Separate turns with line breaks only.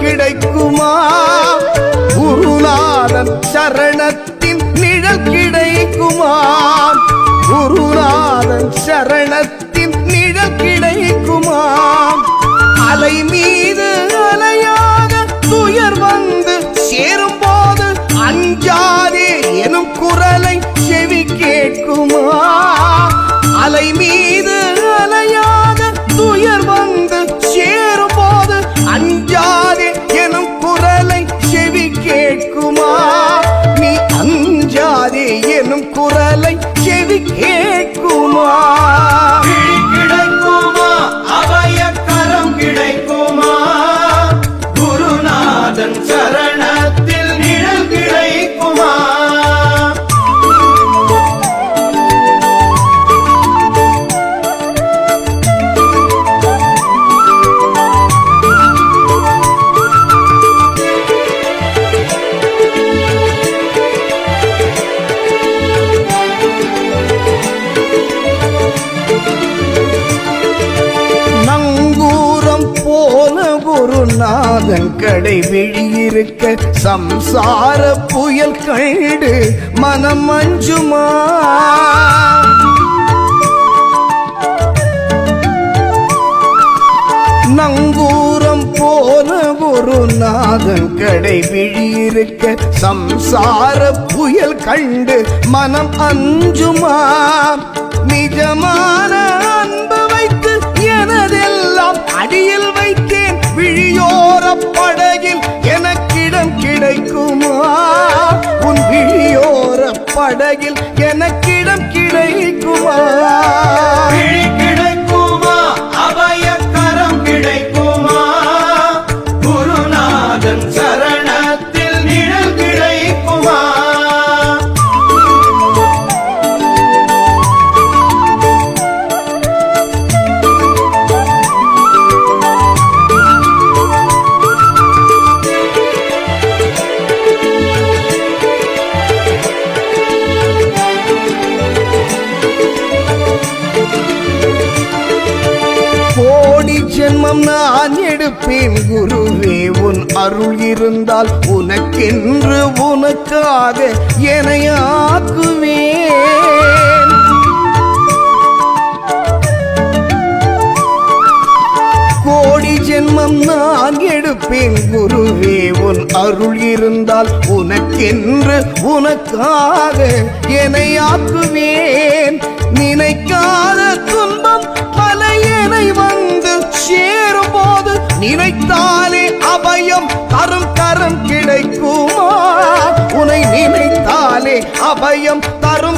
கிடைக்குமா? குருநாதன் சரணத்தின் நிழல் கிடைக்குமா? குருநாதன் சரணத்தின் நிழல் கிடைக்குமா? அலை மீது அலையாக துயர் வந்து சேரும் போது அஞ்சாதே எனும் குரலை செவி கேட்குமா? அலை மீது அலையாக துயர் வந்து சேரும் போது அஞ்சாதே எனும் குரலை செவி கேட்குமா? நீ அஞ்சாதே எனும் குரலை செவி கேட்குமா?
கிடைக்குமா? அபயக்கரம் கிடைக்குமா? குருநாதன் சரணத்தில் நிழல் கிடைக்குமா?
குருநாதன் கடை விழியிருக்க சம்சார புயல் கண்டு மனம் அஞ்சுமா? நங்கூரம் போல குருநாதன் கடை விழியிருக்க சம்சார புயல் கண்டு மனம் அஞ்சுமா? நிஜமான அன்பு வைத்து எனதெல்லாம் அடியில் வைத்தேன் விழியோர படகில் எனக்கிடம் கிடைக்குமா? உன் விழியோர படகில் எனக்கிடம் கிடைக்குமா?
கிடைக்குமா? அபயக்கரம் கிடைக்குமா? குருநாதன் சரணத்தில் நிழல் கிடைக்குமா?
ஜென்மம் நான் எடுப்பேன் குருவே உன் அருள் இருந்தால் உனக்கென்று உனக்காக எனையாக்குவேன். கோடி ஜென்மம் நான் எடுப்பேன் குருவே உன் அருள் இருந்தால் உனக்கென்று உனக்காக எனையாக்குவேன். நினைக்காத துன்பம் பல எனை வந்து சேரும் போது நினைத்தாலே அபயம் தரும் கரம் கிடைக்குமா? உன்னை நினைத்தாலே அபயம் தரும்